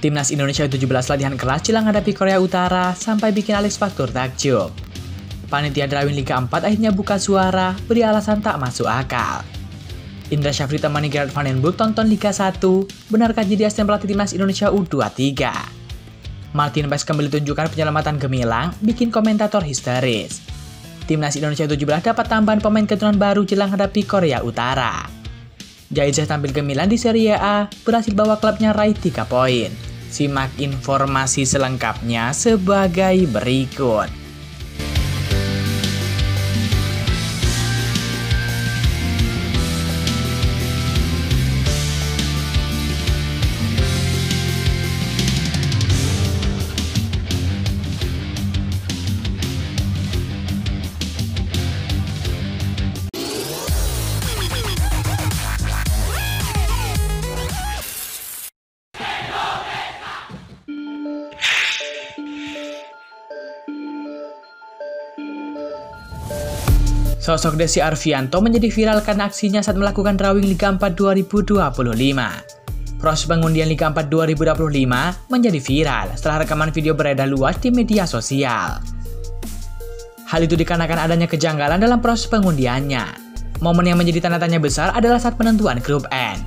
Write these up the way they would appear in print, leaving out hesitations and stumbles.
Timnas Indonesia U17 latihan keras jelang hadapi Korea Utara sampai bikin Alex Faktur takjub. Panitia Drawing Liga 4 akhirnya buka suara, beri alasan tak masuk akal. Indra Syafri temani Gerard Van den Broek tonton Liga 1, benarkah jadi asisten pelatih Timnas Indonesia U23? Martin Paes kembali tunjukkan penyelamatan gemilang, bikin komentator histeris. Timnas Indonesia U17 dapat tambahan pemain keturunan baru jelang hadapi Korea Utara. Jaizah tampil gemilang di Serie A, berhasil bawa klubnya raih 3 poin. Simak informasi selengkapnya sebagai berikut. Sosok Desi Arfianto menjadi viral karena aksinya saat melakukan drawing Liga 4 2025. Proses pengundian Liga 4 2025 menjadi viral setelah rekaman video beredar luas di media sosial. Hal itu dikarenakan adanya kejanggalan dalam proses pengundiannya. Momen yang menjadi tanda tanya besar adalah saat penentuan grup N.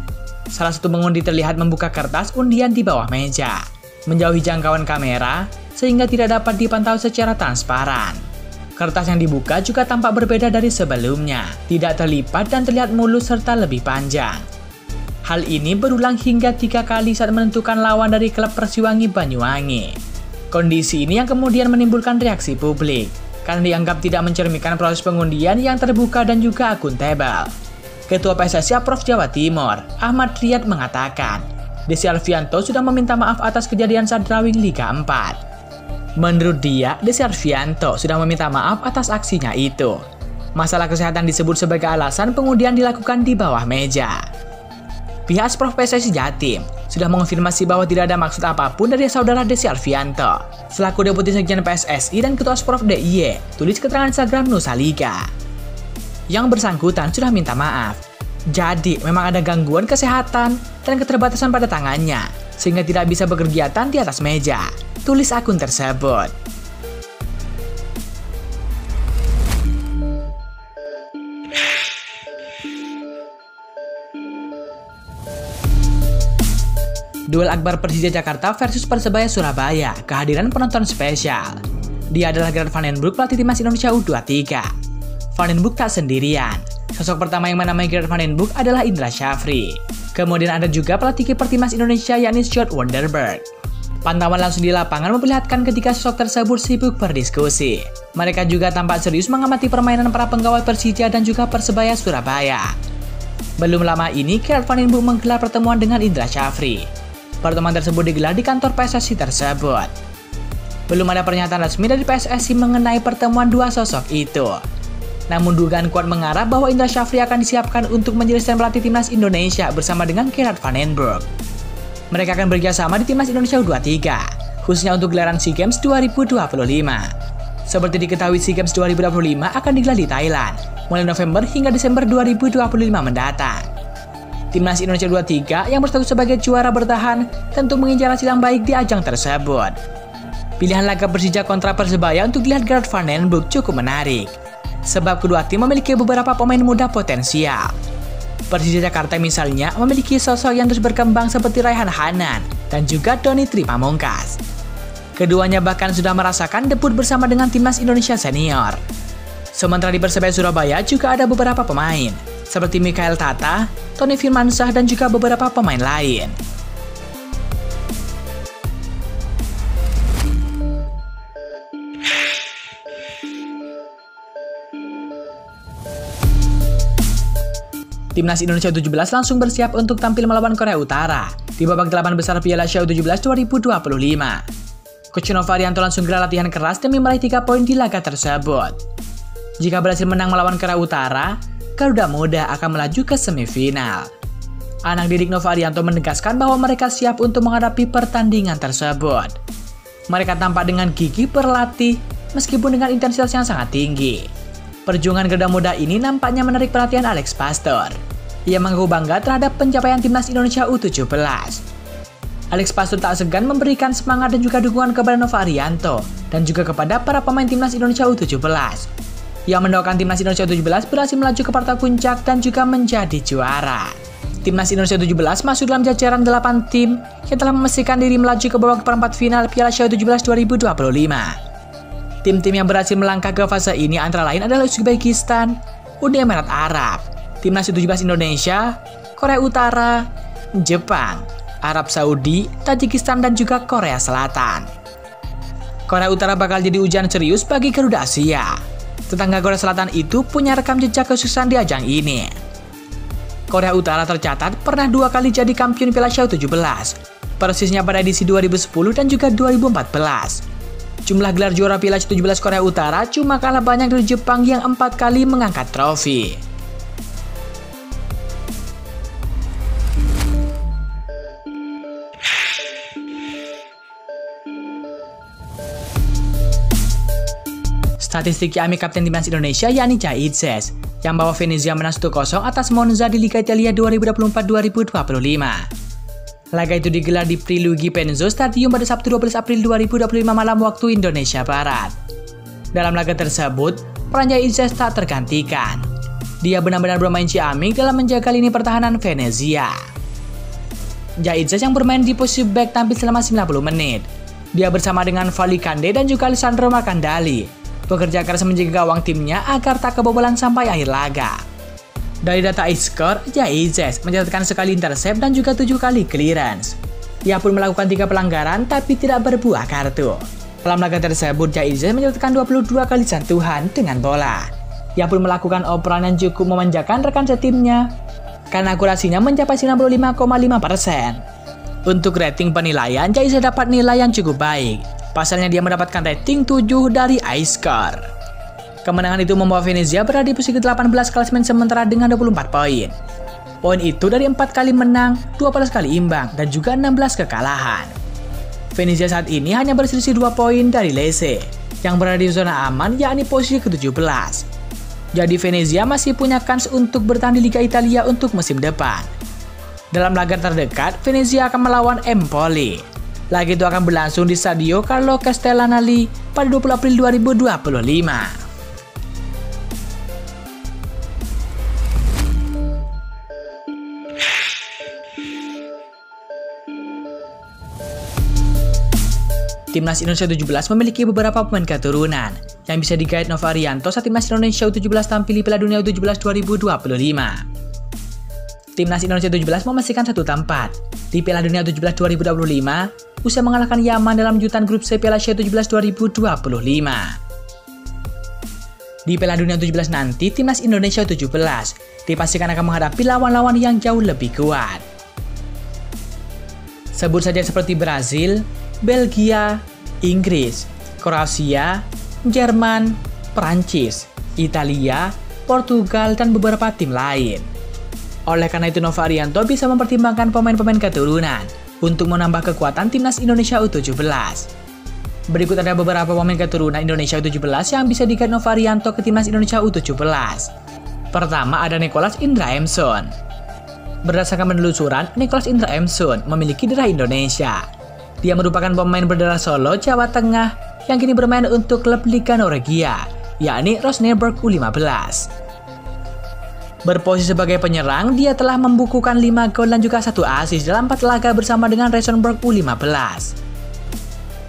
Salah satu pengundi terlihat membuka kertas undian di bawah meja, menjauhi jangkauan kamera sehingga tidak dapat dipantau secara transparan. Kertas yang dibuka juga tampak berbeda dari sebelumnya, tidak terlipat dan terlihat mulus serta lebih panjang. Hal ini berulang hingga 3 kali saat menentukan lawan dari klub Persiwangi Banyuwangi. Kondisi ini yang kemudian menimbulkan reaksi publik, karena dianggap tidak mencerminkan proses pengundian yang terbuka dan juga akuntabel. Ketua PSSI Prof Jawa Timur, Ahmad Riyad mengatakan, Desi Arfianto sudah meminta maaf atas kejadian saat drawing Liga 4. Menurut dia, Desi Arfianto sudah meminta maaf atas aksinya itu. Masalah kesehatan disebut sebagai alasan pengundian dilakukan di bawah meja. Pihak Prof PSSI Jatim sudah mengonfirmasi bahwa tidak ada maksud apapun dari saudara Desi Arfianto. Selaku Deputi Sekjen PSSI dan Ketua Prof DIY, tulis keterangan Instagram Nusa Liga. Yang bersangkutan sudah minta maaf. Jadi, memang ada gangguan kesehatan dan keterbatasan pada tangannya, sehingga tidak bisa berkegiatan di atas meja, tulis akun tersebut. Duel akbar Persija Jakarta versus Persebaya Surabaya, kehadiran penonton spesial. Dia adalah Gerard Van den Broek, pelatih Timnas Indonesia U23. Van den Broek tak sendirian. Sosok pertama yang menamai Gerard Van den Broek adalah Indra Syafri. Kemudian ada juga pelatih kiper Timnas Indonesia yakni Sjoerd Wonderberg. Pantauan langsung di lapangan memperlihatkan ketika sosok tersebut sibuk berdiskusi. Mereka juga tampak serius mengamati permainan para pegawai Persija dan juga Persebaya Surabaya. Belum lama ini, Gerard Van den Broek menggelar pertemuan dengan Indra Syafri. Pertemuan tersebut digelar di kantor PSSI tersebut. Belum ada pernyataan resmi dari PSSI mengenai pertemuan dua sosok itu. Namun dugaan kuat mengarah bahwa Indra Syafri akan disiapkan untuk menjadi asisten pelatih Timnas Indonesia bersama dengan Gerard Van den Broek. Mereka akan bekerjasama di Timnas Indonesia U23, khususnya untuk gelaran SEA Games 2025. Seperti diketahui, SEA Games 2025 akan digelar di Thailand, mulai November hingga Desember 2025 mendatang. Timnas Indonesia U23 yang berstatus sebagai juara bertahan tentu mengincar hasil yang baik di ajang tersebut. Pilihan laga Persija kontra Persebaya untuk dilihat Gerard Van den Broek cukup menarik, sebab kedua tim memiliki beberapa pemain muda potensial. Persija Jakarta misalnya memiliki sosok yang terus berkembang seperti Raihan Hanan dan juga Doni Tri Pamungkas. Keduanya bahkan sudah merasakan debut bersama dengan Timnas Indonesia Senior. Sementara di Persebaya Surabaya juga ada beberapa pemain, seperti Mikael Tata, Tony Firmansyah dan juga beberapa pemain lain. Timnas Indonesia U17 langsung bersiap untuk tampil melawan Korea Utara di babak 8 besar Piala Asia U17 2025. Coach Novarianto langsung gelar latihan keras demi meraih 3 poin di laga tersebut. Jika berhasil menang melawan Korea Utara, Garuda Muda akan melaju ke semifinal. Anak didik Novarianto menegaskan bahwa mereka siap untuk menghadapi pertandingan tersebut. Mereka tampak dengan gigih berlatih meskipun dengan intensitas yang sangat tinggi. Perjuangan Garuda Muda ini nampaknya menarik perhatian Alex Pastor. Ia mengaku bangga terhadap pencapaian Timnas Indonesia U17. Alex Pastur tak segan memberikan semangat dan juga dukungan kepada Nova Arianto dan juga kepada para pemain timnas Indonesia U17 yang mendoakan timnas Indonesia U17 berhasil melaju ke partai puncak dan juga menjadi juara. Timnas Indonesia U17 masuk dalam jajaran 8 tim yang telah memastikan diri melaju ke babak perempat final Piala Asia U17 2025. Tim-tim yang berhasil melangkah ke fase ini antara lain adalah Uzbekistan, Uni Emirat Arab, Timnas U17 Indonesia, Korea Utara, Jepang, Arab Saudi, Tajikistan, dan juga Korea Selatan. Korea Utara bakal jadi ujian serius bagi Garuda Asia. Tetangga Korea Selatan itu punya rekam jejak kesuksesan di ajang ini. Korea Utara tercatat pernah 2 kali jadi kampion Piala Asia U17, persisnya pada edisi 2010 dan juga 2014. Jumlah gelar juara Piala Asia U17 Korea Utara cuma kalah banyak dari Jepang yang 4 kali mengangkat trofi. Statistik Yami kapten timnas Indonesia yakni Jai Itzes yang bawa Venezia menang 1-0 atas Monza di Liga Italia 2024-2025. Laga itu digelar di Priluigi Penzo Stadium pada Sabtu 12 April 2025 malam waktu Indonesia Barat. Dalam laga tersebut, peran Jai Itzes tak tergantikan. Dia benar-benar bermain ciamik dalam menjaga lini pertahanan Venezia. Jai Itzes yang bermain di posisi back tampil selama 90 menit. Dia bersama dengan Fali Kande dan juga Alessandro Marcandali bekerja keras menjaga gawang timnya agar tak kebobolan sampai akhir laga. Dari data iScore, Jai Itzes mencatatkan sekali intercept dan juga 7 kali clearance. Ia pun melakukan 3 pelanggaran tapi tidak berbuah kartu. Dalam laga tersebut, Jai Itzes mencatatkan 22 kali sentuhan dengan bola. Ia pun melakukan operan yang cukup memanjakan rekan setimnya karena akurasinya mencapai 95,5%. Untuk rating penilaian, Jai Itzes dapat nilai yang cukup baik. Pasalnya dia mendapatkan rating 7 dari iScore. Kemenangan itu membawa Venezia berada di posisi ke-18 klasemen sementara dengan 24 poin. Poin itu dari 4 kali menang, 12 kali imbang, dan juga 16 kekalahan. Venezia saat ini hanya berselisih 2 poin dari Lecce, yang berada di zona aman yakni posisi ke-17. Jadi Venezia masih punya kans untuk bertahan di Liga Italia untuk musim depan. Dalam laga terdekat, Venezia akan melawan Empoli. Laga itu akan berlangsung di Stadio Carlo Castellanali pada 20 April 2025. Timnas Indonesia U17 memiliki beberapa pemain keturunan yang bisa digait Nova Arianto saat Timnas Indonesia U17 tampil di Piala Dunia U17 2025. Timnas Indonesia U17 memastikan 1 tempat di Piala Dunia U17 2025 usai mengalahkan Yaman dalam kejutan grup C Piala Asia U17 2025. Di Piala Dunia U17 nanti, Timnas Indonesia U17 dipastikan akan menghadapi lawan-lawan yang jauh lebih kuat. Sebut saja seperti Brazil, Belgia, Inggris, Kroasia, Jerman, Prancis, Italia, Portugal, dan beberapa tim lain. Oleh karena itu Nova Arianto bisa mempertimbangkan pemain-pemain keturunan untuk menambah kekuatan Timnas Indonesia U17. Berikut ada beberapa pemain keturunan Indonesia U17 yang bisa digait Nova Arianto ke Timnas Indonesia U17. Pertama ada Nicholas Indra Emson. Berdasarkan penelusuran, Nicholas Indra Emson memiliki darah Indonesia. Dia merupakan pemain berdarah Solo, Jawa Tengah yang kini bermain untuk klub Liga Norwegia, yakni Rosenborg U15. Berposisi sebagai penyerang, dia telah membukukan 5 gol dan juga 1 assist dalam 4 laga bersama dengan Rosenborg U15.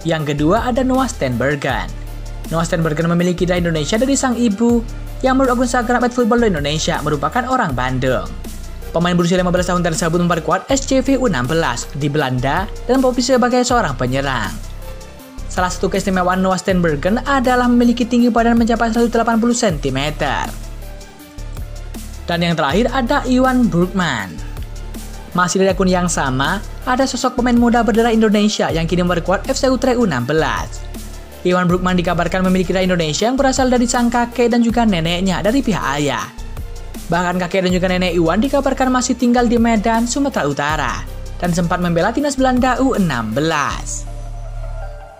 Yang kedua ada Noah Steenbergen. Noah Steenbergen memiliki darah Indonesia dari sang ibu yang menurut akun Instagram @football Indonesia merupakan orang Bandung. Pemain berusia 15 tahun tersebut memperkuat SCV U16 di Belanda dan berposisi sebagai seorang penyerang. Salah satu keistimewaan Noah Steenbergen adalah memiliki tinggi badan mencapai 180 cm. Dan yang terakhir ada Iwan Brugman. Masih dari akun yang sama, ada sosok pemain muda berdarah Indonesia yang kini memperkuat FC Utrecht U16. Iwan Brugman dikabarkan memiliki darah Indonesia yang berasal dari sang kakek dan juga neneknya dari pihak ayah. Bahkan kakek dan juga nenek Iwan dikabarkan masih tinggal di Medan, Sumatera Utara, dan sempat membela timnas Belanda U16.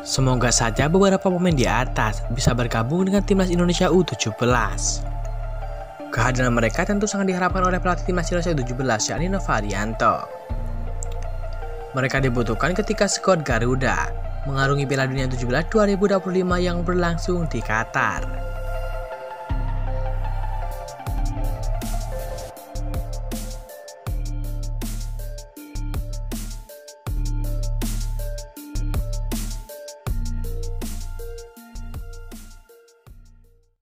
Semoga saja beberapa pemain di atas bisa bergabung dengan timnas Indonesia U17. Kehadiran mereka tentu sangat diharapkan oleh pelatih timnas Indonesia U17 yakni Nova Arianto. Mereka dibutuhkan ketika skuad Garuda mengarungi Piala Dunia 17 2025 yang berlangsung di Qatar.